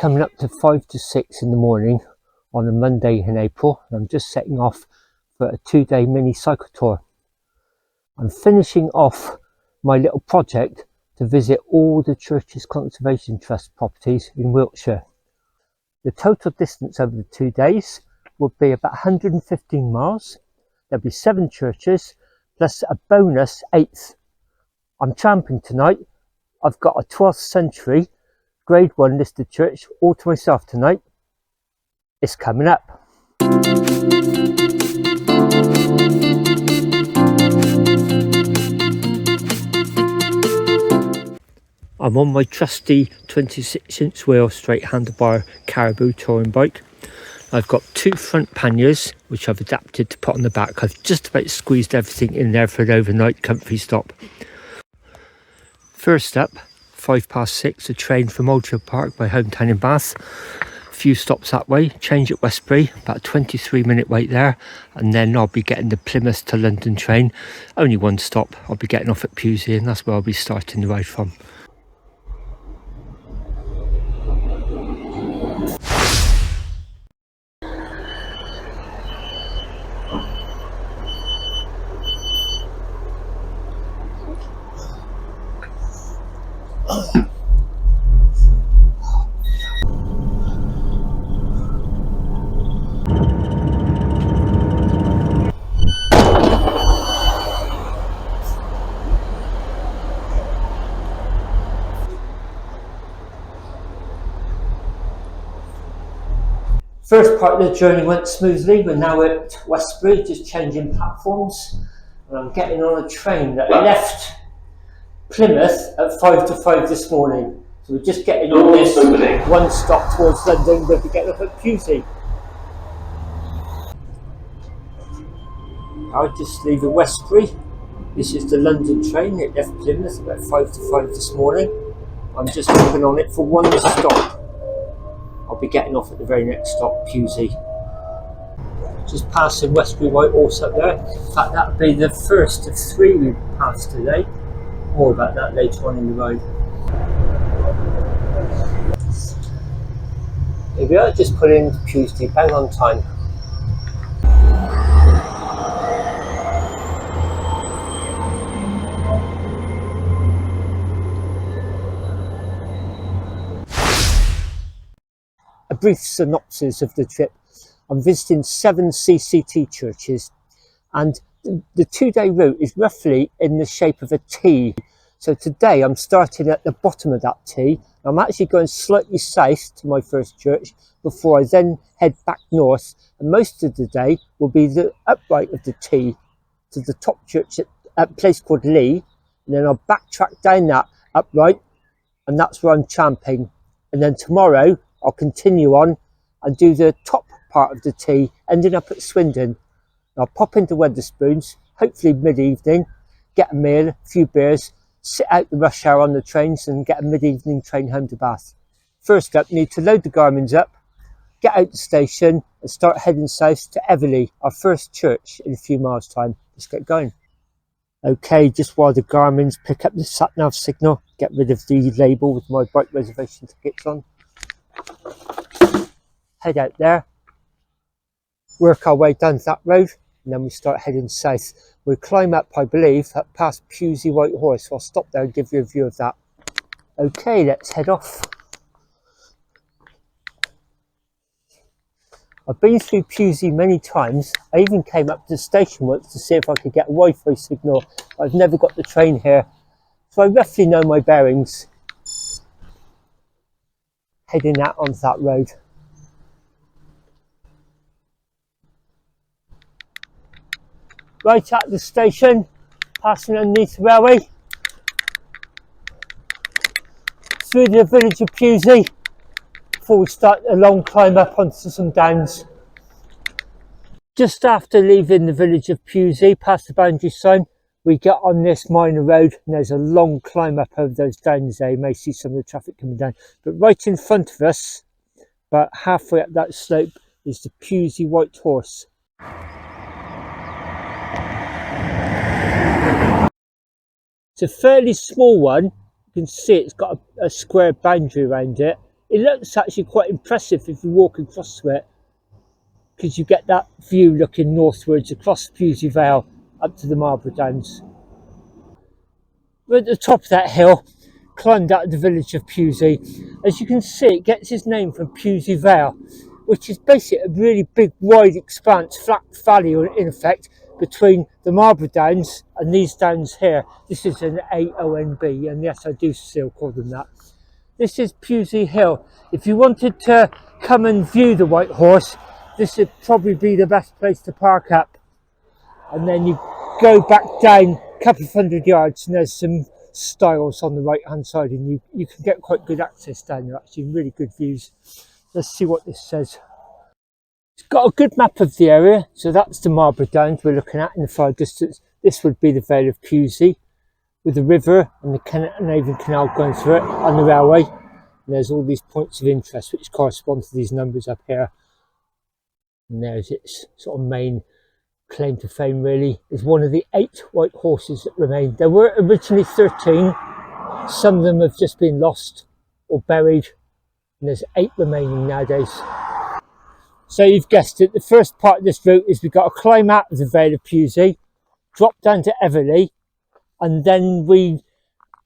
coming up to 5 to 6 in the morning on a Monday in April, and I'm just setting off for a 2-day mini cycle tour. I'm finishing off my little project to visit all the Churches Conservation Trust properties in Wiltshire. The total distance over the 2 days will be about 115 miles. There'll be 7 churches plus a bonus 8th. I'm tramping tonight. I've got a 12th century Grade 1 listed church all to myself tonight. It's coming up. I'm on my trusty 26-inch wheel straight handlebar caribou touring bike. I've got 2 front panniers which I've adapted to put on the back. I've just about squeezed everything in there for an overnight comfy stop. First up, 6:05, a train from Wiltshire Park, my hometown in Bath. A few stops that way, change at Westbury, about a 23-minute wait there, and then I'll be getting the Plymouth to London train. Only one stop, I'll be getting off at Pewsey, and that's where I'll be starting the ride from. First part of the journey went smoothly. We're now at Westbury, just changing platforms, and I'm getting on a train that left Plymouth at 5 to 5 this morning. So we're just getting on this one stop towards London. We'll be getting up at Pewsey. I'll just leave at Westbury. This is the London train. It left Plymouth about 5 to 5 this morning. I'm just hopping on it for one stop. I'll be getting off at the very next stop, Pewsey. Just passing Westbury White Horse up there. In fact, that'll be the first of 3 we've passed today. More about that later on in the ride. Here we are, just pulling into Pewsey, bang on time. A brief synopsis of the trip. I'm visiting 7 CCT churches, and the 2-day route is roughly in the shape of a T. So today I'm starting at the bottom of that T. I'm actually going slightly south to my first church before I then head back north, and most of the day will be the upright of the T to the top church at a place called Leigh, and then I'll backtrack down that upright, and that's where I'm tramping. And then tomorrow I'll continue on and do the top part of the T, ending up at Swindon. I'll pop into Wetherspoons, hopefully mid-evening, get a meal, a few beers, sit out the rush hour on the trains and get a mid-evening train home to Bath. First up, need to load the Garmins up, get out the station and start heading south to Everleigh, our first church, in a few miles time. Let's get going. Okay, just while the Garmins pick up the sat-nav signal, get rid of the label with my bike reservation tickets on. Head out there, work our way down that road, and then we start heading south. We'll climb up, I believe, up past Pewsey White Horse, so I'll stop there and give you a view of that. Okay, let's head off. I've been through Pewsey many times. I even came up to the station once to see if I could get a Wi-Fi signal. I've never got the train here, so I roughly know my bearings. Heading out onto that road. Right at the station, passing underneath the railway, through the village of Pewsey, before we start a long climb up onto some downs. Just after leaving the village of Pewsey, past the boundary sign, we get on this minor road, and there's a long climb up over those downs there. You may see some of the traffic coming down, but right in front of us, about halfway up that slope, is the Pewsey White Horse. It's a fairly small one. You can see it's got a square boundary around it. It looks actually quite impressive if you walk across to it, because you get that view looking northwards across Pewsey Vale up to the Marlborough Downs. We're at the top of that hill, climbed out of the village of Pewsey. As you can see, it gets its name from Pewsey Vale, which is basically a really big, wide expanse, flat valley in effect, between the Marlborough Downs and these downs here. This is an AONB, and yes, I do still call them that. This is Pewsey Hill. If you wanted to come and view the White Horse, this would probably be the best place to park up. And then you go back down a couple of 100 yards and there's some stiles on the right hand side, and you can get quite good access down there, actually really good views. Let's see what this says. It's got a good map of the area. So that's the Marlborough Downs we're looking at in the far distance. This would be the Vale of Pewsey, with the river and the Canadian Canal going through it, and the railway. And there's all these points of interest which correspond to these numbers up here. And there's its sort of main claim to fame, really. Is one of the 8 white horses that remain. There were originally 13. Some of them have just been lost or buried, and there's 8 remaining nowadays. So you've guessed it, the first part of this route is we've got to climb out of the Vale of Pewsey, drop down to Everleigh, and then we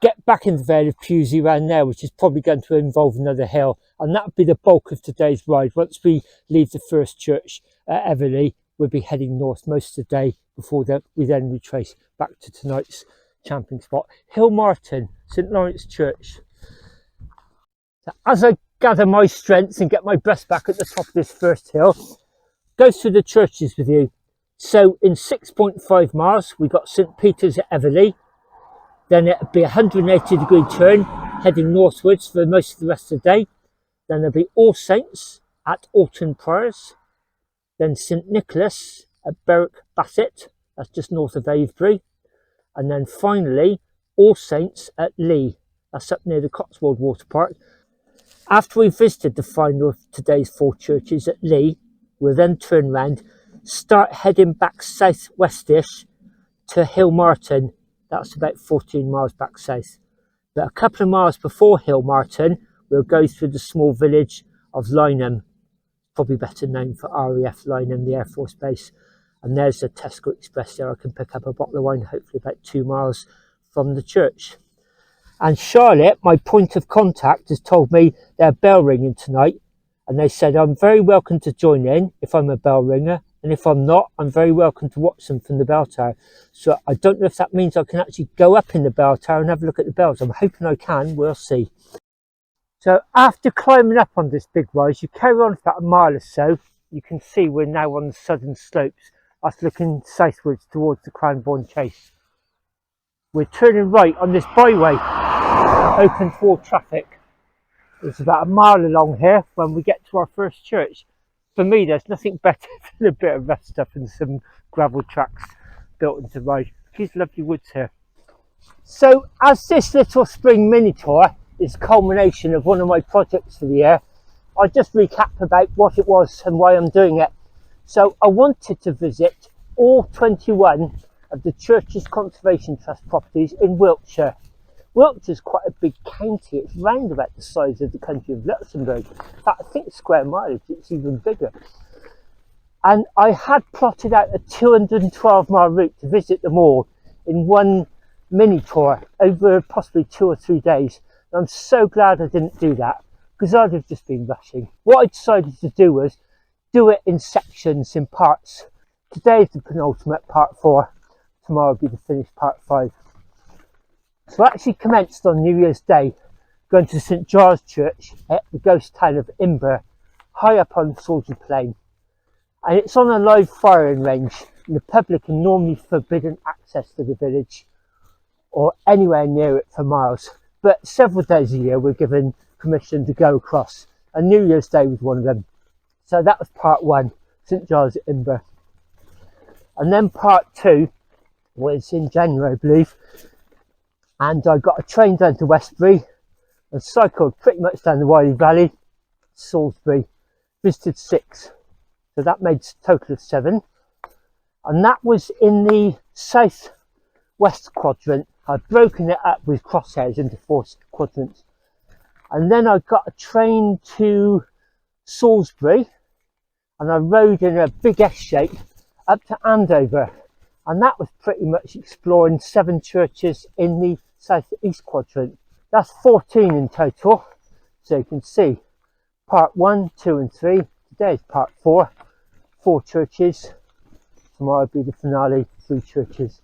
get back in the Vale of Pewsey around there, which is probably going to involve another hill, and that would be the bulk of today's ride. Once we leave the first church at Everleigh, we'll be heading north most of the day before we then retrace back to tonight's camping spot, Hillmarton, St Lawrence Church. So as I gather my strength and get my breath back at the top of this first hill, go through the churches with you. So in 6.5 miles, we've got St Peter's at Everleigh. Then it'll be a 180-degree turn heading northwards for most of the rest of the day. Then there'll be All Saints at Alton Barnes. Then St Nicholas at Berwick Bassett, that's just north of Avebury. And then finally All Saints at Leigh, that's up near the Cotswold Water Park. After we've visited the final of today's 4 churches at Leigh, we'll then turn round, start heading back southwestish to Hillmarton. That's about 14 miles back south. But a couple of miles before Hillmarton, we'll go through the small village of Lydiard, probably better known for RAF Lydiard, the Air Force Base. And there's a Tesco Express there. I can pick up a bottle of wine, hopefully about 2 miles from the church. And Charlotte, my point of contact, has told me they're bell ringing tonight. And they said I'm very welcome to join in if I'm a bell ringer. And if I'm not, I'm very welcome to watch them from the bell tower. So I don't know if that means I can actually go up in the bell tower and have a look at the bells. I'm hoping I can, we'll see. So after climbing up on this big rise, you carry on for about a mile or so. You can see we're now on the southern slopes. That's looking southwards towards the Cranbourne Chase. We're turning right on this byway, open to all traffic. It's about a mile along here when we get to our first church. For me, there's nothing better than a bit of rough stuff and some gravel tracks built into the road. These lovely woods here. So as this little spring mini tour is a culmination of one of my projects for the year, I'll just recap about what it was and why I'm doing it. So I wanted to visit all 21 of the Churches Conservation Trust properties in Wiltshire. Wiltshire's quite a big county. It's round about the size of the country of Luxembourg. In fact, I think square mileage, it's even bigger. And I had plotted out a 212-mile route to visit them all in one mini tour over possibly 2 or 3 days. And I'm so glad I didn't do that, because I'd have just been rushing. What I decided to do was do it in sections, in parts. Today is the penultimate, part 4. Tomorrow will be the finished part 5. So I actually commenced on New Year's Day going to St Giles Church at the ghost town of Imber, high up on Salisbury Plain. And it's on a live firing range, and the public are normally forbidden access to the village or anywhere near it for miles. But several days a year we're given permission to go across, and New Year's Day was one of them. So that was part 1, St Giles at Imber. And then part 2 was in January, I believe. And I got a train down to Westbury and cycled pretty much down the Wiley Valley, Salisbury, visited 6. So that made a total of 7. And that was in the southwest quadrant. I'd broken it up with crosshairs into 4 quadrants. And then I got a train to Salisbury, and I rode in a big S shape up to Andover, and that was pretty much exploring 7 churches in the southeast quadrant. That's 14 in total, so you can see part 1, 2 and 3. Today is part 4, 4 churches. Tomorrow will be the finale, 3 churches.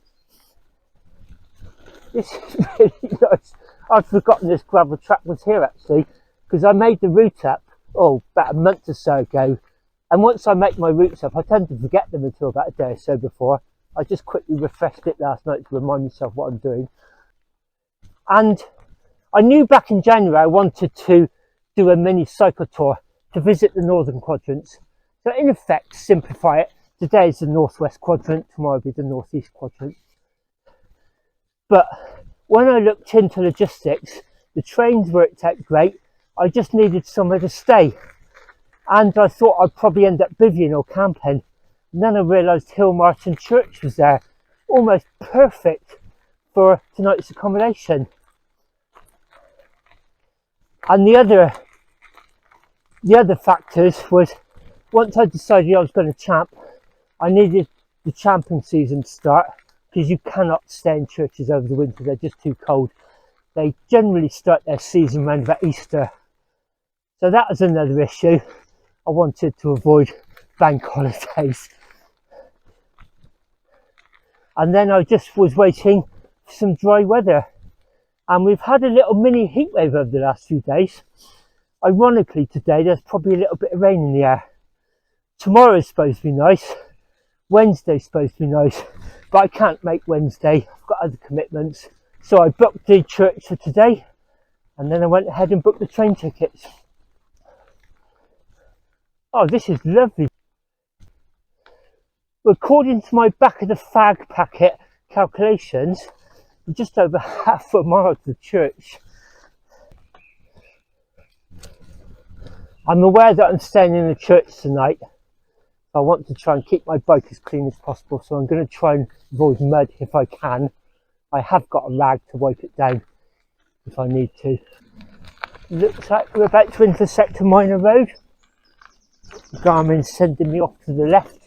This is really nice. I'd forgotten this gravel track was here actually, because I made the route up about a month or so ago, and once I make my routes up I tend to forget them until about a day or so before. I just quickly refreshed it last night to remind myself what I'm doing. And I knew back in January I wanted to do a mini cycle tour to visit the northern quadrants. So in effect, to simplify it, today is the northwest quadrant, tomorrow will be the northeast quadrant. But when I looked into logistics, the trains worked out great. I just needed somewhere to stay. And I thought I'd probably end up bivvying or camping. And then I realised Hillmarton Church was there, almost perfect for tonight's accommodation. And the other factors was, once I decided I was going to champ, I needed the champing season to start, because you cannot stay in churches over the winter, they're just too cold. They generally start their season around about Easter. So that was another issue. I wanted to avoid bank holidays. And then I just was waiting for some dry weather. And we've had a little mini heat wave over the last few days. Ironically today there's probably a little bit of rain in the air. Tomorrow is supposed to be nice. Wednesday's supposed to be nice. But I can't make Wednesday, I've got other commitments. So I booked the church for today, and then I went ahead and booked the train tickets. Oh, this is lovely. According to my back of the fag packet calculations, we're just over half a mile to the church. I'm aware that I'm staying in the church tonight. I want to try and keep my bike as clean as possible, so I'm going to try and avoid mud if I can. I have got a rag to wipe it down if I need to. Looks like we're about to intersect a minor road. Garmin's sending me off to the left.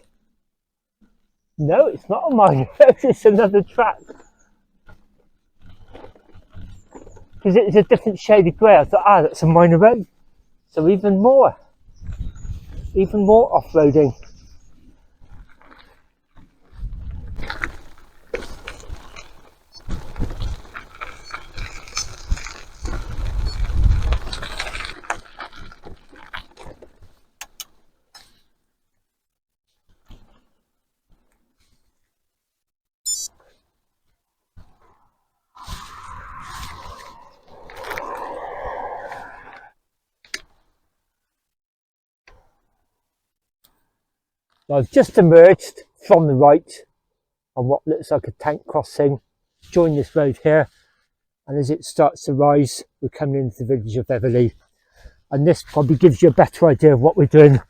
No, it's not a minor road, it's another track. Because it's a different shade of grey, I thought, that's a minor road. So even more off-roading. I've just emerged from the right on what looks like a tank crossing, joined this road here, and as it starts to rise we're coming into the village of Everleigh, and this probably gives you a better idea of what we're doing.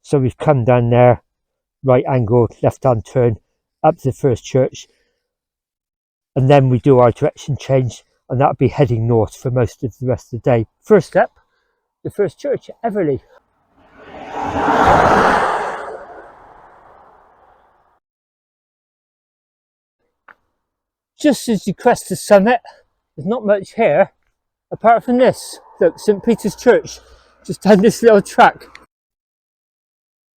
So we've come down there, right angled, left hand turn, up to the first church, and then we do our direction change, and that'll be heading north for most of the rest of the day. First up, the first church at Everleigh. Just as you crest the summit, there's not much here apart from this. Look, St Peter's Church, just down this little track.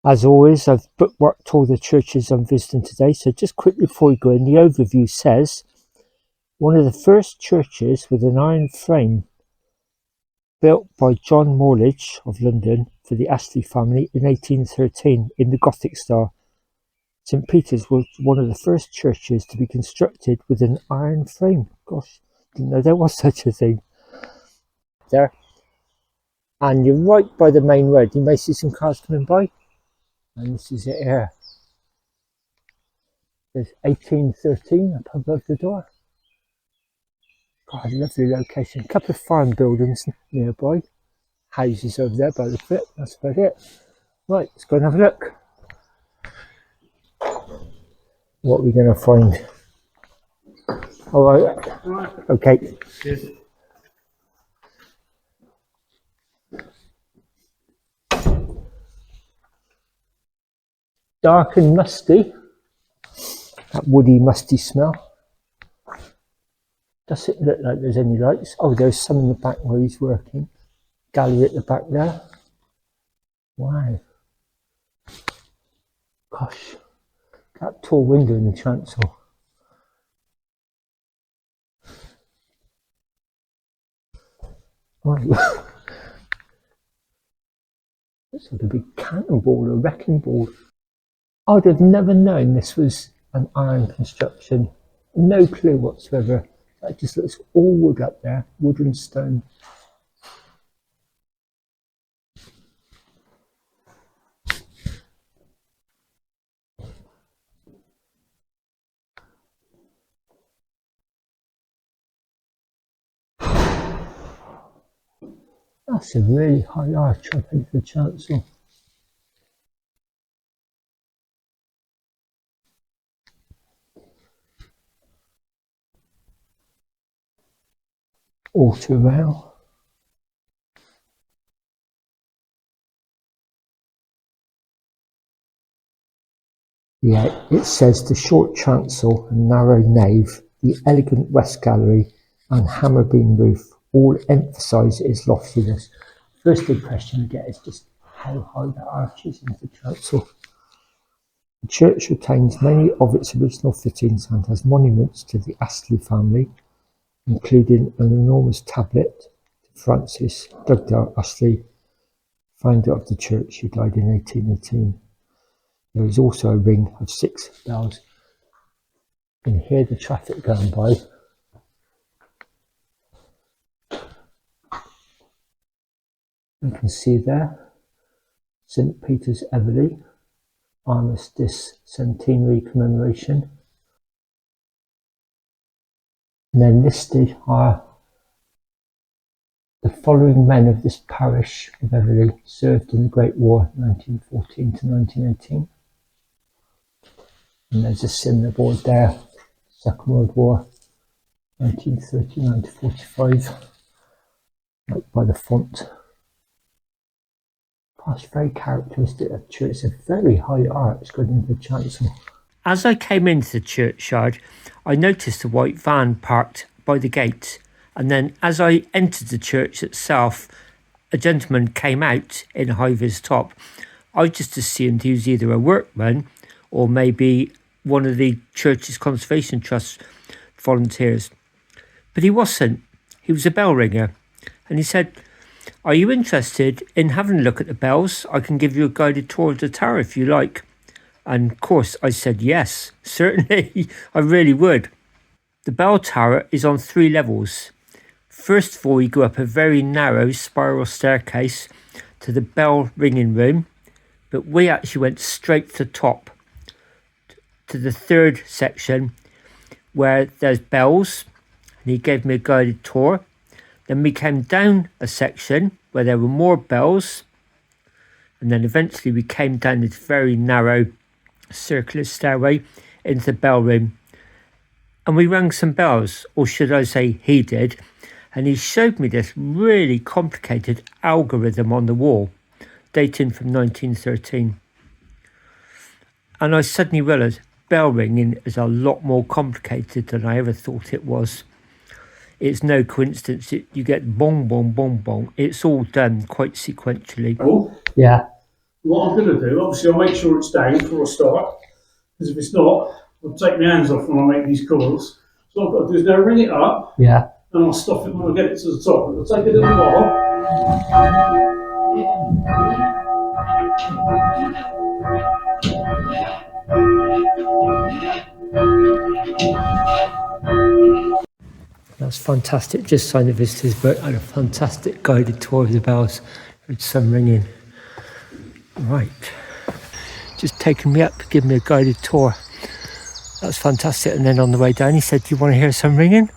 As always, I've bookmarked all the churches I'm visiting today, so just quickly before we go in, the overview says one of the first churches with an iron frame, built by John Morledge of London for the Astley family in 1813 in the Gothic style. St Peter's was one of the first churches to be constructed with an iron frame. Gosh, didn't know there was such a thing. There. And you're right by the main road. You may see some cars coming by. And this is it here. There's 1813 up above the door. God, lovely location. A couple of farm buildings nearby. Houses over there by the foot. That's about it. Right, let's go and have a look. What are we going to find? All right. Okay. dark and musty. That woody, musty smell. Does it look like there's any lights? Oh, there's some in the back where he's working. Gallery at the back there. Wow. Gosh. That tall window in the chancel. Right. Looks like a big cannonball or wrecking ball. I'd have never known this was an iron construction. No clue whatsoever. That just looks all wood up there, wood and stone. That's a really high arch up into the chancel. Altar rail. Yeah, it says the short chancel and narrow nave, the elegant west gallery and hammer beam roof all emphasise its loftiness. First impression you get is just how high that arch is into the chancel. The church retains many of its original fittings and has monuments to the Astley family, including an enormous tablet to Francis Dugdale Astley, founder of the church, who died in 1818. There is also a ring of 6 bells. You can hear the traffic going by. You can see there St. Peter's, Everleigh, Armistice Centenary Commemoration. And then listed are the following men of this parish of Everleigh served in the Great War 1914 to 1918. And there's a similar board there, Second World War 1939 to 45, right by the font. That's very characteristic of the church. It's a very high arch going into the chancel. As I came into the churchyard, I noticed a white van parked by the gate, and then as I entered the church itself, a gentleman came out in a high-vis top. I just assumed he was either a workman or maybe one of the church's conservation trust volunteers. But he wasn't. He was a bell ringer, and he said, "Are you interested in having a look at the bells? I can give you a guided tour of the tower if you like." And of course I said yes, certainly, I really would. The bell tower is on 3 levels. First of all, you go up a very narrow spiral staircase to the bell ringing room, but we actually went straight to the top, to the 3rd section where there's bells, and he gave me a guided tour. Then we came down a section where there were more bells, and then eventually we came down this very narrow circular stairway into the bell room, and we rang some bells, or should I say he did, and he showed me this really complicated algorithm on the wall dating from 1913, and I suddenly realised bell ringing is a lot more complicated than I ever thought it was. It's no coincidence that you get bong, bong, bong, bong. It's all done quite sequentially. Oh, Yeah. what I'm going to do, obviously, I'll make sure it's down before I start, because if it's not, I'll take my hands off when I make these calls. So what I've got to do is now ring it up, Yeah. and I'll stop it when I get it to the top. It'll take a little while. That's fantastic. Just signed the visitor's book and a fantastic guided tour of the bells with some ringing. Right. Just taking me up, giving me a guided tour. That's fantastic. And then on the way down, he said, "Do you want to hear some ringing?"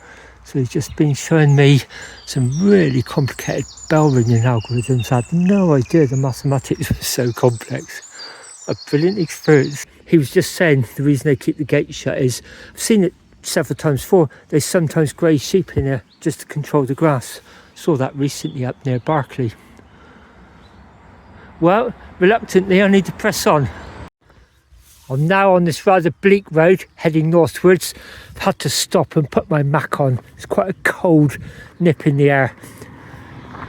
So he's just been showing me some really complicated bell ringing algorithms. I had no idea the mathematics was so complex. A brilliant experience. He was just saying the reason they keep the gate shut is, I've seen it several times before, there's sometimes grey sheep in there just to control the grass. Saw that recently up near Barclay. Well, reluctantly I need to press on. I'm now on this rather bleak road heading northwards. I've had to stop and put my mac on. It's quite a cold nip in the air.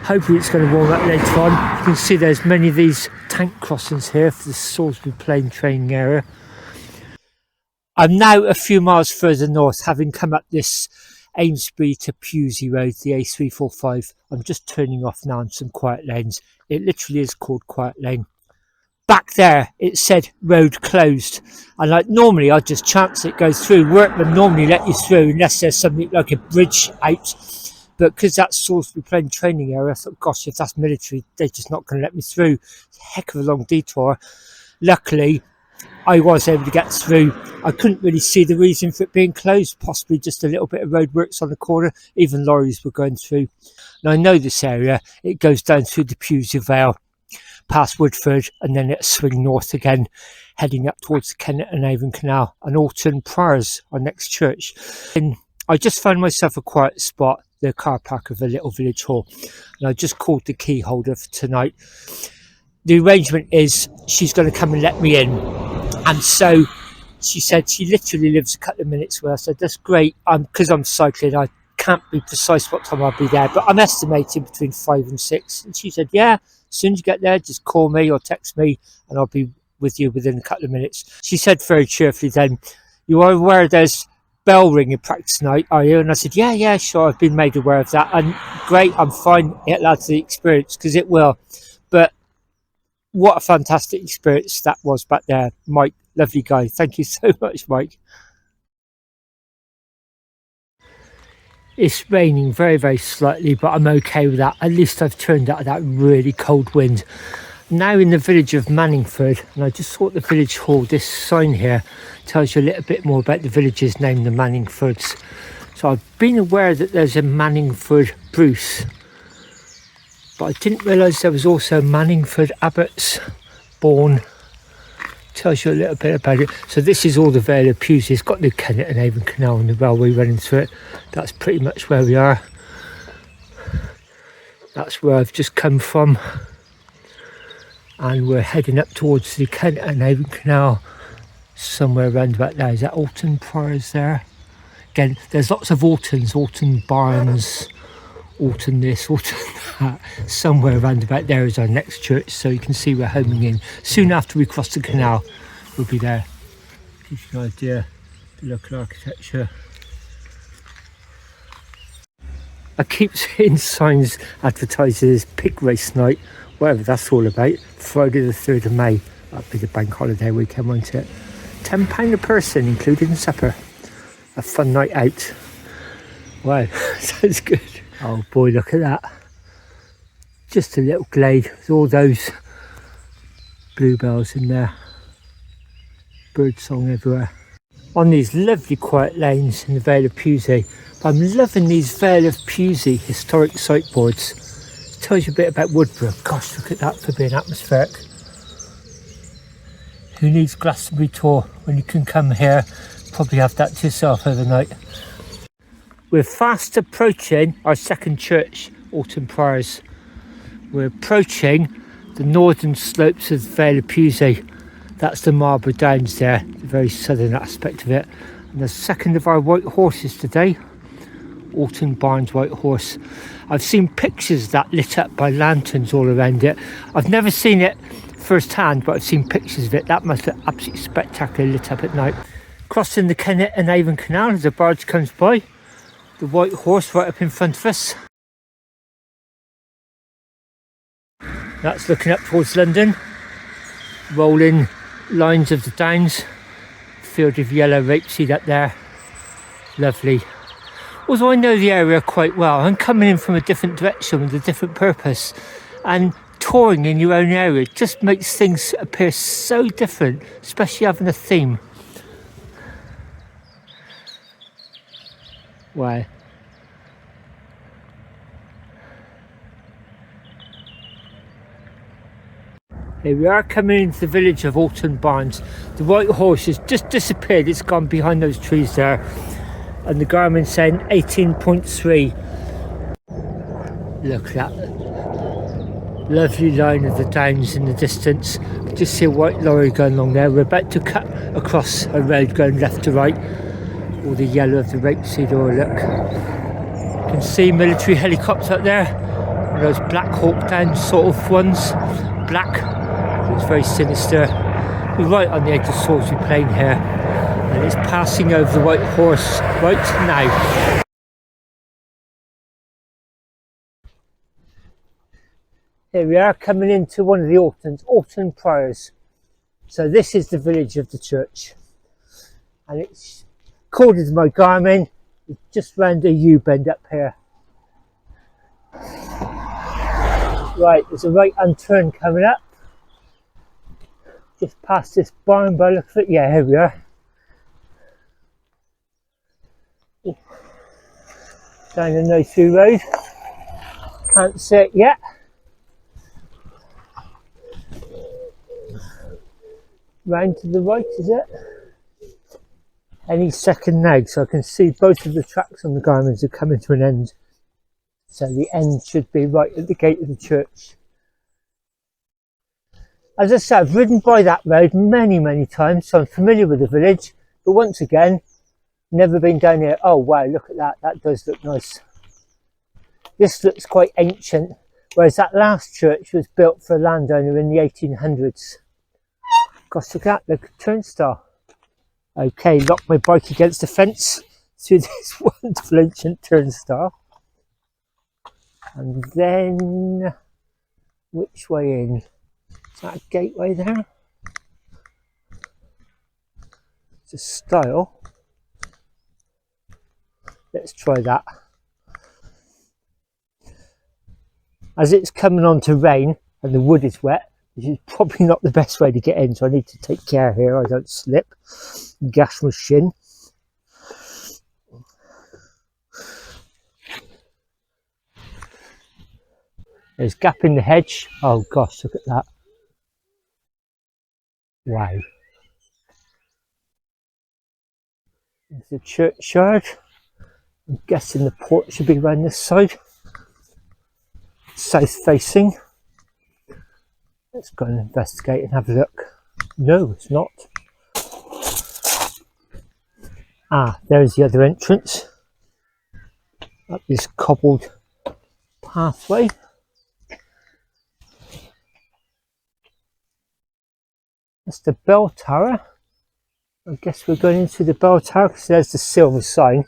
Hopefully it's going to warm up later on. You can see there's many of these tank crossings here for the Salisbury Plain training area. I'm now a few miles further north, having come up this Amesbury to Pewsey road, the A345. I'm just turning off now on some quiet lanes. It literally is called Quiet Lane. Back there it said road closed, and like normally I'd just chance it goes through. Workmen normally let you through unless there's something like a bridge out, but because that's Salisbury Plain training area, I thought, gosh, if that's military, they're just not going to let me through. It's a heck of a long detour. Luckily I was able to get through. I couldn't really see the reason for it being closed, possibly just a little bit of roadworks on the corner. Even lorries were going through. And I know this area, it goes down through the Pewsey Vale, past Woodford, and then it swing north again, heading up towards the Kennet and Avon Canal, and Alton Barnes, our next church. And I just found myself a quiet spot, the car park of a little village hall, and I just called the key holder for tonight. The arrangement is she's going to come and let me in, and so she said she literally lives a couple of minutes away. I said, that's great, because I'm cycling, I can't be precise what time I'll be there, but I'm estimating between 5 and 6. And she said, yeah, as soon as you get there, just call me or text me and I'll be with you within a couple of minutes. She said very cheerfully then, you are aware there's bell ringing practice tonight, are you? And I said, yeah, sure, I've been made aware of that. And great, I'm fine, it'll add to the experience, because it will. But what a fantastic experience that was back there. Mike, lovely guy. Thank you so much, Mike. It's raining very, very slightly, but I'm okay with that. At least I've turned out of that really cold wind. Now in the village of Manningford, and I just thought the village hall, this sign here tells you a little bit more about the village's name, the Manningfords. So I've been aware that there's a Manningford Bruce, but I didn't realise there was also Manningford Abbots Bourne. Tells you a little bit about it. So this is all the Vale of Pewsey. It's got the Kennet and Avon Canal and the railway running through it. That's pretty much where we are. That's where I've just come from. And we're heading up towards the Kennet and Avon Canal, somewhere around about there. Is that Alton Barnes there? Again, there's lots of Altons, Alton Barnes, Alton this, Alton that. Somewhere around about there is our next church, so you can see we're homing in. Soon after we cross the canal, we'll be there. Gives you an idea of the local architecture. I keep seeing signs advertising this pig race night, whatever that's all about. Friday the 3rd of May. That'll be the bank holiday weekend, won't it? £10 a person, including supper. A fun night out. Wow, sounds good. Oh boy, look at that. Just a little glade with all those bluebells in there. Bird song everywhere. On these lovely quiet lanes in the Vale of Pewsey. I'm loving these Vale of Pewsey historic sightboards. It tells you a bit about Woodborough. Gosh, look at that for being atmospheric. Who needs Glastonbury tour when you can come here? Probably have that to yourself overnight. We're fast approaching our second church, Alton Barnes. We're approaching the northern slopes of the Vale of Pewsey. That's the Marlborough Downs there, the very southern aspect of it. And the second of our white horses today, Alton Barnes White Horse. I've seen pictures of that lit up by lanterns all around it. I've never seen it firsthand, but I've seen pictures of it. That must look absolutely spectacular lit up at night. Crossing the Kennet and Avon Canal as a barge comes by. The white horse right up in front of us. That's looking up towards London. Rolling lines of the downs. Field of yellow rapeseed up there. Lovely. Although I know the area quite well, I'm coming in from a different direction with a different purpose. And touring in your own area just makes things appear so different, especially having a theme. Wow. Here we are coming into the village of Alton Barnes. The white horse has just disappeared. It's gone behind those trees there. And the Garmin saying 18.3. Look at that lovely line of the downs in the distance. Just see a white lorry going along there. We're about to cut across a road going left to right. All the yellow of the rapeseed oil, look. You can see military helicopters up there. And those Black Hawk Down sort of ones. Black. It's very sinister. We're right on the edge of Salisbury Plain here. And it's passing over the White Horse right now. Here we are, coming into one of the Alton Priors. So this is the village of the church. And it's, according to my Garmin, it's just round a U-bend up here. Right, there's a right hand turn coming up. Just past this barn by the look of it. Yeah, here we are. Down a no-through road. Can't see it yet. Round to the right, is it? Any second now, so I can see both of the tracks on the Garmins are coming to an end. So the end should be right at the gate of the church. As I said, I've ridden by that road many times, so I'm familiar with the village. But once again, never been down here. Oh wow, look at that. That does look nice. This looks quite ancient, whereas that last church was built for a landowner in the 1800s. Gosh, look at that, the turnstile. Okay, lock my bike against the fence through this wonderful ancient turnstile. And then, which way in? Is that a gateway there? It's a stile. Let's try that. As it's coming on to rain and the wood is wet, this is probably not the best way to get in, so I need to take care here I don't slip, gash my shin. There's a gap in the hedge. Oh gosh, look at that. Wow. There's the churchyard. I'm guessing the port should be around this side. South facing. Let's go and investigate and have a look. No, it's not. Ah, there's the other entrance. Up this cobbled pathway. That's the bell tower. I guess we're going into the bell tower because there's the silver sign.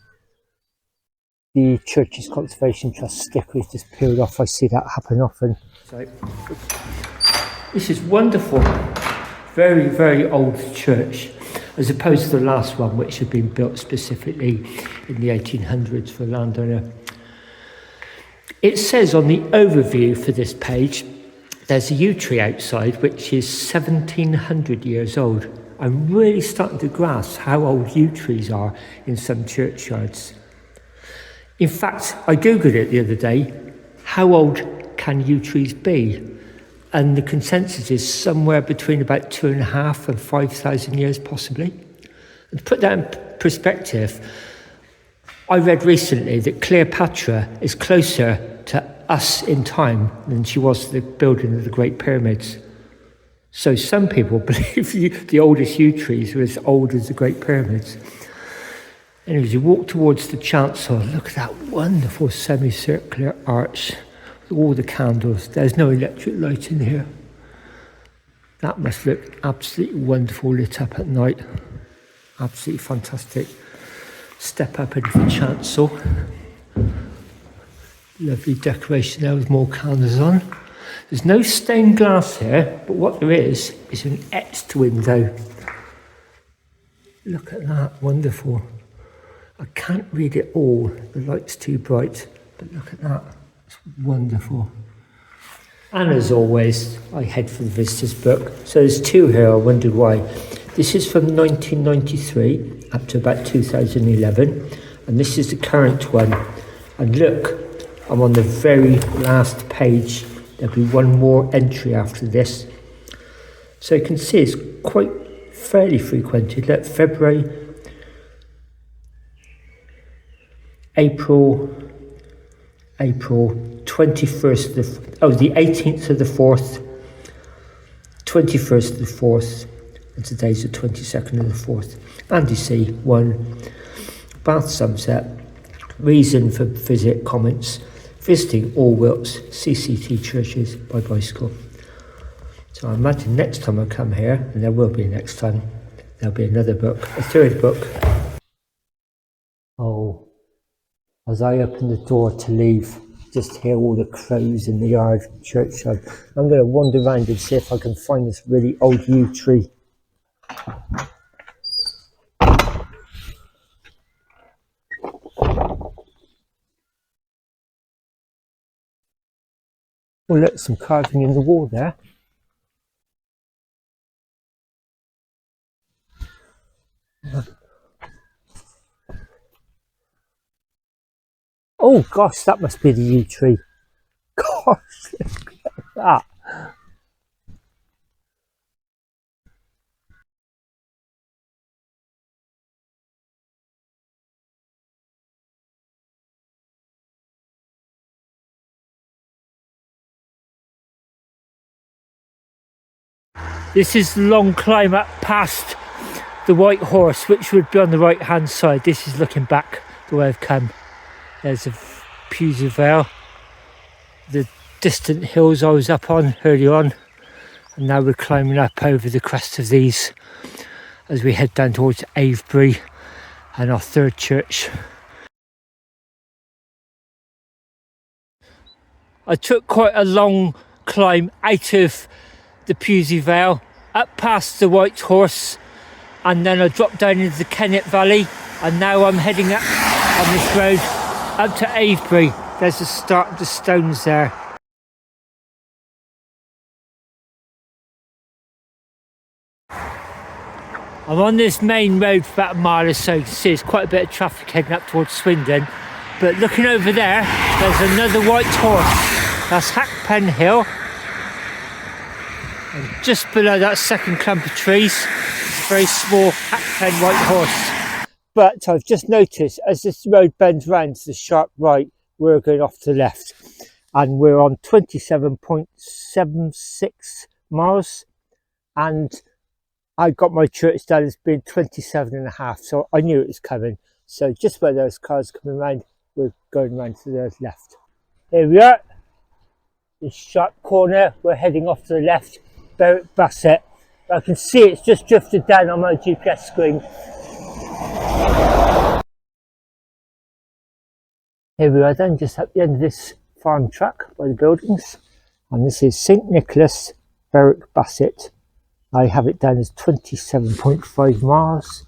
The Church's Conservation Trust sticker is just peeled off. I see that happen often. So, this is wonderful. Very old church, as opposed to the last one, which had been built specifically in the 1800s for a landowner. It says on the overview for this page, there's a yew tree outside, which is 1700 years old. I'm really starting to grasp how old yew trees are in some churchyards. In fact, I googled it the other day, how old can yew trees be? And the consensus is somewhere between about 2,500 and 5,000 years possibly. And to put that in perspective, I read recently that Cleopatra is closer to us in time than she was to the building of the Great Pyramids. So some people believe the oldest yew trees are as old as the Great Pyramids. Anyways, you walk towards the chancel, look at that wonderful semicircular arch with all the candles. There's no electric light in here. That must look absolutely wonderful lit up at night. Absolutely fantastic. Step up into the chancel. Lovely decoration there with more candles on. There's no stained glass here, but what there is an etched window. Look at that, wonderful. I can't read it all, the light's too bright, but look at that, it's wonderful. And as always, I head for the visitor's book. So there's two here, I wondered why. This is from 1993 up to about 2011, and this is the current one. And look, I'm on the very last page. There'll be one more entry after this. So you can see it's quite fairly frequented. Look, February, April, 21st, the 18th of the 4th, 21st of the 4th, and today's the 22nd of the 4th. Andy C. 1. Bath sunset. Reason for visit comments. Visiting all Wilts CCT churches by bicycle. So I imagine next time I come here, and there will be next time, there'll be another book, a third book. Oh, as I open the door to leave, just hear all the crows in the yard churchyard. I'm going to wander around and see if I can find this really old yew tree. Oh look, some carving in the wall there. Oh gosh, that must be the yew tree. Gosh, look at that. This is the long climb up past the White Horse, which would be on the right hand side. This is looking back the way I've come. There's a Pewsey Vale, the distant hills I was up on earlier on, and now we're climbing up over the crest of these as we head down towards Avebury and our third church. I took quite a long climb out of the Pewsey Vale, up past the White Horse, and then I dropped down into the Kennet Valley, and now I'm heading up on this road up to Avebury. There's the start of the stones there. I'm on this main road for about a mile or so. You can see there's quite a bit of traffic heading up towards Swindon, but looking over there, there's another White Horse. That's Hackpen Hill. And just below that second clump of trees, it's a very small Hackpen White Horse. But I've just noticed as this road bends round to the sharp right, we're going off to the left. And we're on 27.76 miles. And I got my church down as being 27.5, so I knew it was coming. So just where those cars coming round, we're going round to the left. Here we are. This sharp corner, we're heading off to the left. Berwick Bassett. I can see it's just drifted down on my GPS screen. Here we are then, just at the end of this farm track by the buildings. And this is St Nicholas, Berwick Bassett. I have it down as 27.5 miles.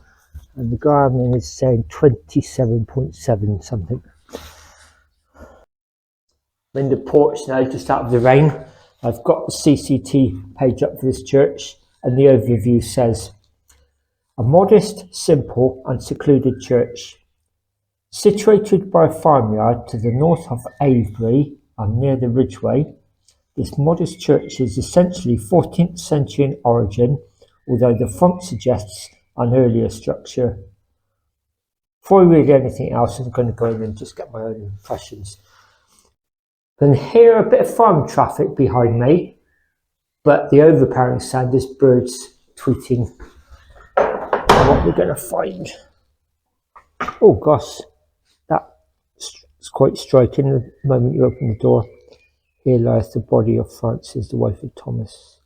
And the Garmin is saying 27.7 something. I'm in the porch now, just out of the rain. I've got the CCT page up for this church, and the overview says, a modest, simple and secluded church. Situated by a farmyard to the north of Avebury and near the Ridgeway, this modest church is essentially 14th century in origin, although the font suggests an earlier structure. Before I read anything else, I'm going to go in and just get my own impressions. I can hear a bit of farm traffic behind me, but the overpowering sound is birds tweeting what we're going to find. Oh gosh, that's quite striking. The moment you open the door, here lies the body of Frances, the wife of Thomas.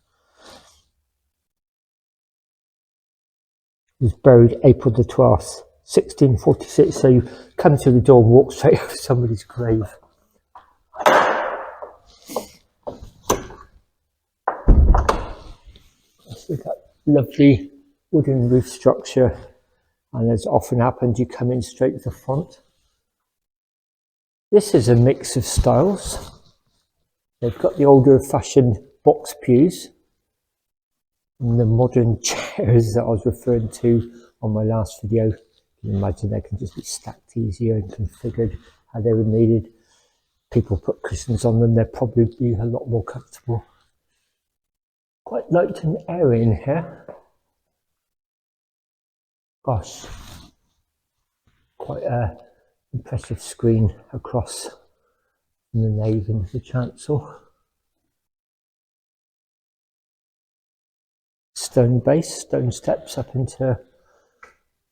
He was buried April the 12th, 1646, so you come to the door and walk straight over somebody's grave. Look at that lovely wooden roof structure, and as often happens, you come in straight to the front. This is a mix of styles. They've got the older fashioned box pews and the modern chairs that I was referring to on my last video. You can imagine they can just be stacked easier and configured how they were needed. People put cushions on them, they'll probably be a lot more comfortable. Quite light and airy in here. Gosh, quite a impressive screen across from the nave into the chancel. stone base, stone steps up into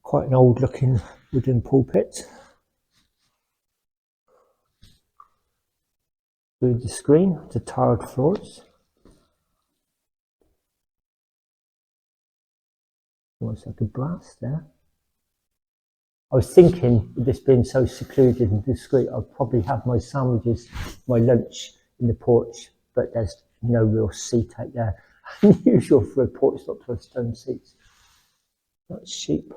quite an old looking wooden pulpit. Through the screen to tiled floors. Almost like a brass there. I was thinking, with this being so secluded and discreet, I'd probably have my sandwiches, my lunch in the porch, but there's no real seat out there. Unusual for a porch not to have stone seats. That's sheep.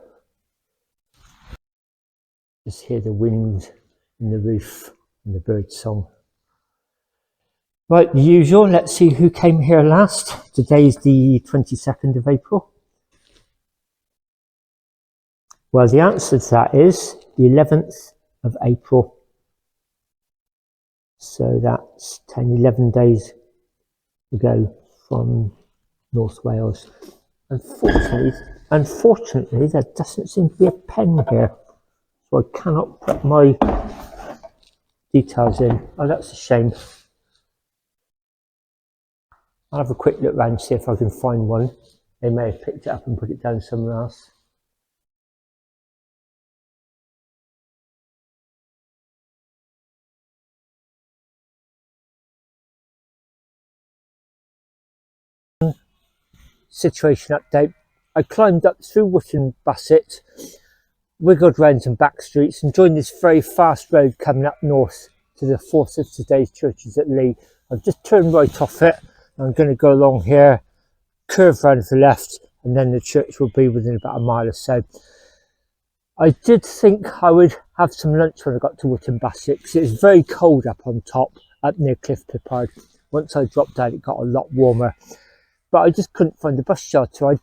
Just hear the wind in the roof and the bird song. Right, the usual, let's see who came here last. Today's the 22nd of April. Well, the answer to that is the 11th of April. So that's 10, 11 days ago from North Wales. Unfortunately, there doesn't seem to be a pen here. So I cannot put my details in. Oh, that's a shame. I'll have a quick look around and see if I can find one. They may have picked it up and put it down somewhere else. Situation update. I climbed up through Wiltshire Bassett, wiggled round some back streets and joined this very fast road coming up north to the fourth of today's churches at Leigh. I've just turned right off it. I'm going to go along here, curve round to the left, and then the church will be within about a mile or so. I did think I would have some lunch when I got to Wiltshire Bassett because it was very cold up on top, up near Cliff Pippard. Once I dropped down, it got a lot warmer. But I just couldn't find the bus shelter. I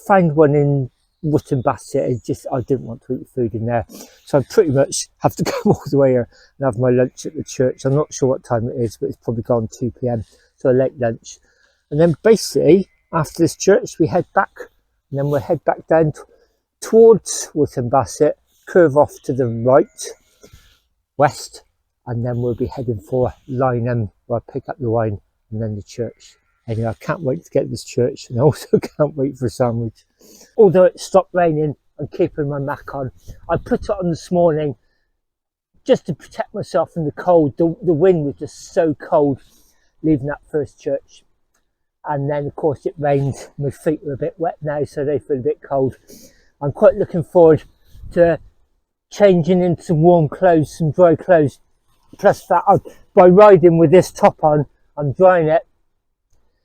found one in Wiltshire Bassett. I didn't want to eat food in there. So I pretty much have to go all the way here and have my lunch at the church. I'm not sure what time it is, but it's probably gone 2 p.m. So a late lunch. And then basically, after this church, we head back. And then we'll head back down towards Wiltshire Bassett, curve off to the right, west, and then we'll be heading for Lydiard, where I pick up the wine, and then the church. Anyway, I can't wait to get to this church, and I also can't wait for a sandwich. Although it stopped raining, I'm keeping my Mac on. I put it on this morning just to protect myself from the cold. The wind was just so cold leaving that first church. And then, of course, it rained. My feet are a bit wet now, so they feel a bit cold. I'm quite looking forward to changing into some warm clothes, some dry clothes. Plus that, by riding with this top on, I'm drying it,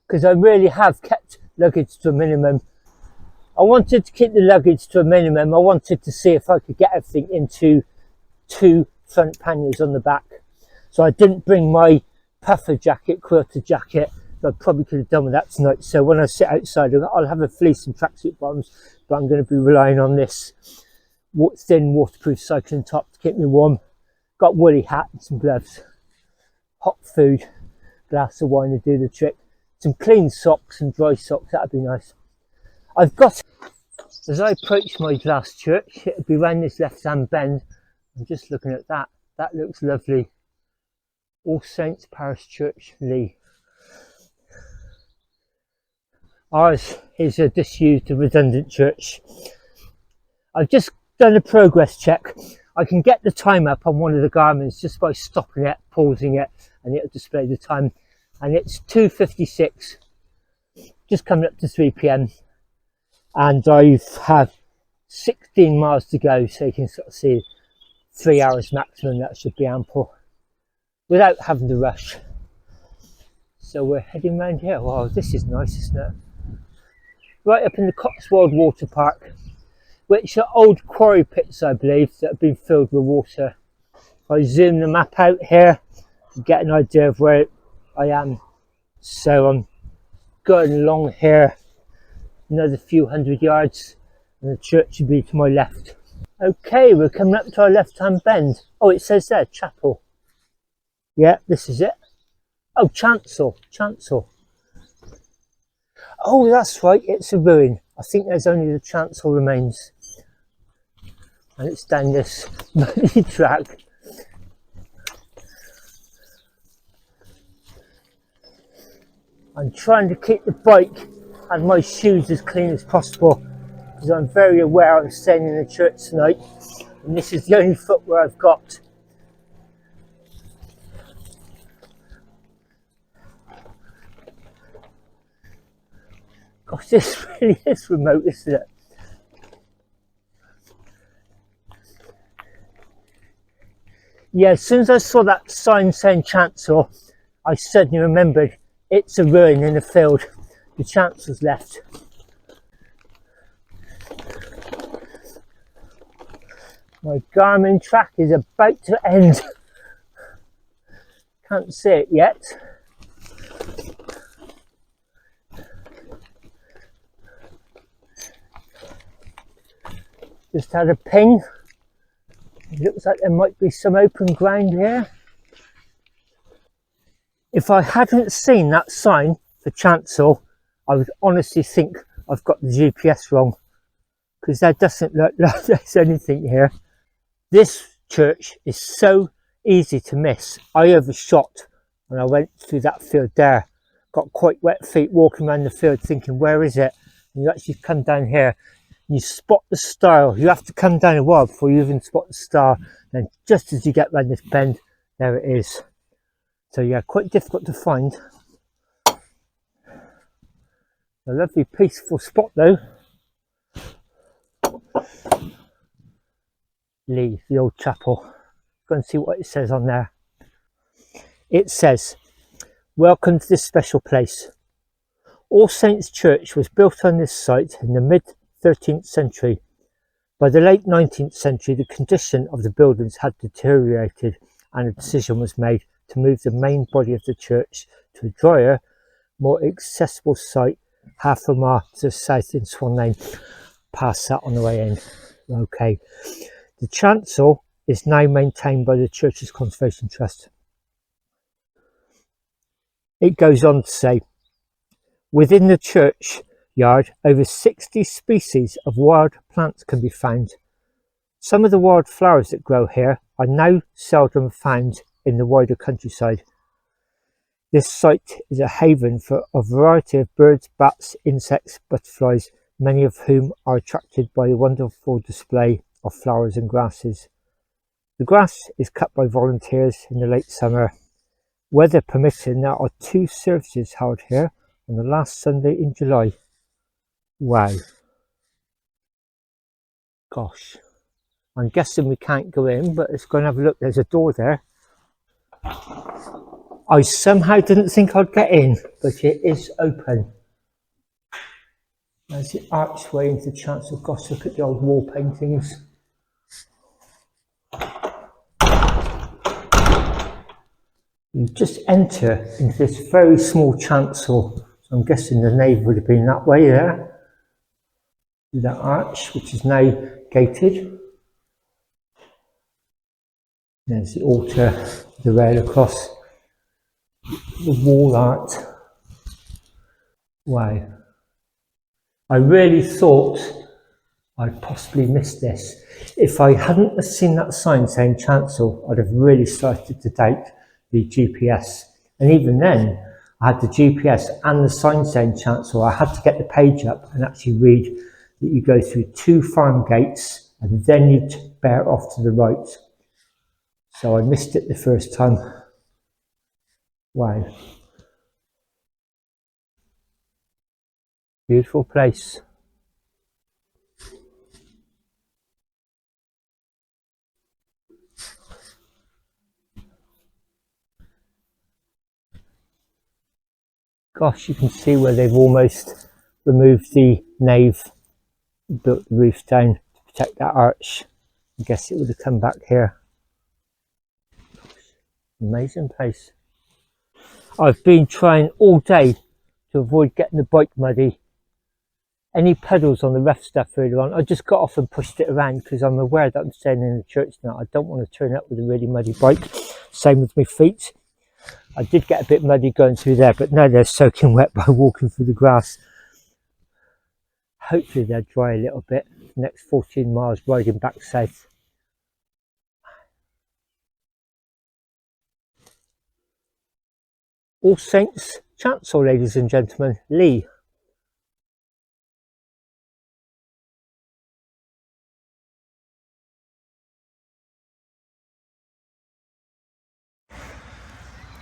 because I really have kept luggage to a minimum. I wanted to keep the luggage to a minimum. I wanted to see if I could get everything into 2 front panniers on the back. So I didn't bring my puffer jacket, quilter jacket. I probably could have done with that tonight. So when I sit outside, I'll have a fleece and tracksuit bottoms, but I'm going to be relying on this thin waterproof cycling top to keep me warm. Got woolly hat and some gloves. Hot food, glass of wine to do the trick. Some clean socks and dry socks, that'd be nice. I've got, as I approach my last church, it'll be round this left hand bend. I'm just looking at that. That looks lovely. All Saints Parish Church, Leigh. Ours is a disused, redundant church. I've just done a progress check. I can get the time up on one of the garments just by stopping it, pausing it, and it'll display the time. And it's 2:56, just coming up to 3 p.m. And I've had 16 miles to go, so you can sort of see 3 hours maximum. That should be ample without having to rush. So we're heading round here. Wow, this is nice, isn't it? Right up in the Cotswold Water Park, which are old quarry pits, I believe, that have been filled with water. If I zoom the map out here, you get an idea of where I am. So I'm going along here another few hundred yards, and the church should be to my left. Okay, we're coming up to our left hand bend. Oh, it says there, chapel. Yeah, this is it. Oh, chancel. Oh, that's right, it's a ruin. I think there's only the chancel remains. And it's down this muddy track. I'm trying to keep the bike and my shoes as clean as possible because I'm very aware I'm staying in the church tonight and this is the only footwear I've got. Gosh, this really is remote, isn't it? Yeah, as soon as I saw that sign saying chancel, I suddenly remembered it's a ruin in the field. The chancell's left. My Garmin track is about to end. Can't see it yet. Just had a ping. It looks like there might be some open ground here. If I hadn't seen that sign for chancel, I would honestly think I've got the GPS wrong, because there doesn't look like there's anything here. This church is so easy to miss. I overshot when I went through that field there. Got quite wet feet walking around the field thinking, where is it? And you actually come down here and you spot the star. You have to come down a while before you even spot the star. And just as you get round this bend, there it is. So yeah, quite difficult to find. A lovely peaceful spot though. Leigh, the old chapel. Go and see what it says on there. It says, welcome to this special place. All Saints Church was built on this site in the mid-13th century. By the late 19th century, the condition of the buildings had deteriorated and a decision was made to move the main body of the church to a drier, more accessible site half a mile to the south in Swan Lane. Past that on the way in. Okay. The chancel is now maintained by the church's Conservation Trust. It goes on to say, within the churchyard, over 60 species of wild plants can be found. Some of the wild flowers that grow here are now seldom found in the wider countryside. This site is a haven for a variety of birds, bats, insects, butterflies, many of whom are attracted by the wonderful display of flowers and grasses. The grass is cut by volunteers in the late summer. Weather permitting, there are 2 services held here on the last Sunday in July. Wow. Gosh. I'm guessing we can't go in, but let's go and have a look. There's a door there. I somehow didn't think I'd get in, but it is open. There's the archway into the chancel. Gosh, look at the old wall paintings. You just enter into this very small chancel. So I'm guessing the nave would have been that way there. That arch, which is now gated. There's the altar, the rail across, the wall art. Wow. I really thought I'd possibly missed this. If I hadn't seen that sign saying chancel, I'd have really started to doubt the GPS. And even then, I had the GPS and the sign saying chancel. I had to get the page up and actually read that you go through 2 farm gates and then you bear off to the right. So I missed it the first time. Wow. Beautiful place. Gosh, you can see where they've almost removed the nave, built the roof down to protect that arch. I guess it would have come back here. Amazing place. I've been trying all day to avoid getting the bike muddy. Any puddles on the rough stuff further on, I just got off and pushed it around because I'm aware that I'm staying in the church now. I don't want to turn up with a really muddy bike. Same with my feet. I did get a bit muddy going through there, but now they're soaking wet by walking through the grass. Hopefully they'll dry a little bit. The next 14 miles riding back south. All Saints Chancel, ladies and gentlemen. Leigh.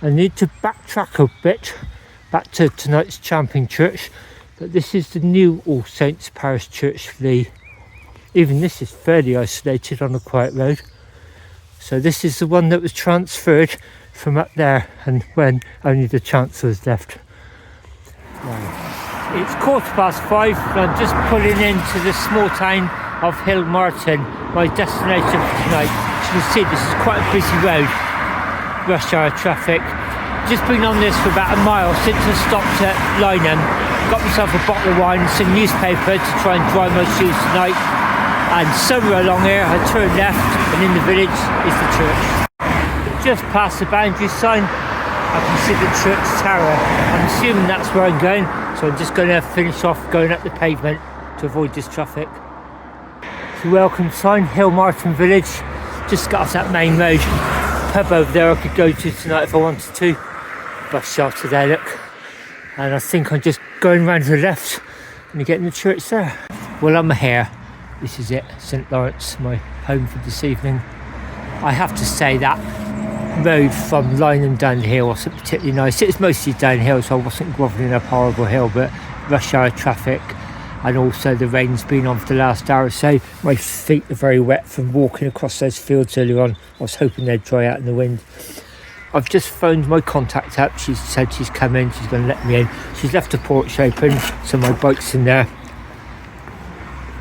I need to backtrack a bit back to tonight's Champion Church, but this is the new All Saints Parish Church for Leigh. Even this is fairly isolated on a quiet road. So this is the one that was transferred from up there, and when only the chancel was left. Wow. It's 5:15 and I'm just pulling into the small town of Hillmarton, my destination for tonight. As you can see, this is quite a busy road, rush hour traffic. Just been on this for about a mile since I stopped at Lydiard. Got myself a bottle of wine and some newspaper to try and dry my shoes tonight. And somewhere along here I turn left, and in the village is the church. Just past the boundary sign I can see the church tower. I'm assuming that's where I'm going, so I'm just going to finish off going up the pavement to avoid this traffic. The welcome sign, Hillmarton village. Just got off that main road. Pub over there I could go to tonight if I wanted to. Bus shelter there, look. And I think I'm just going round to the left and getting the church there. Well, I'm here. This is it, St Lawrence, my home for this evening. I have to say that road from Lydiard down the hill wasn't particularly nice. It was mostly downhill, so I wasn't grovelling up horrible hill, but rush hour traffic, and also the rain's been on for the last hour or so. My feet are very wet from walking across those fields earlier on. I was hoping they'd dry out in the wind. I've just phoned my contact up. She said she's coming, she's going to let me in. She's left the porch open, so my bike's in there.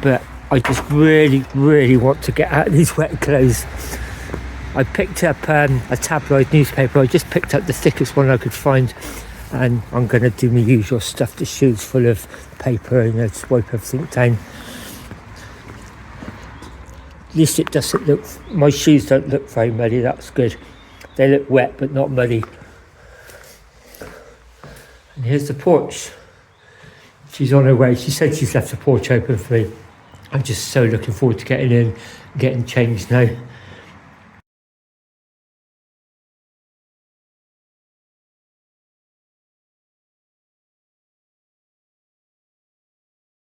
But I just really want to get out of these wet clothes. I picked up a tabloid newspaper. I just picked up the thickest one I could find, and I'm going to do my usual stuff. The shoes full of paper and just wipe everything down. At least it doesn't look, my shoes don't look very muddy, that's good. They look wet but not muddy. And here's the porch. She's on her way. She said she's left the porch open for me. I'm just so looking forward to getting in, getting changed now.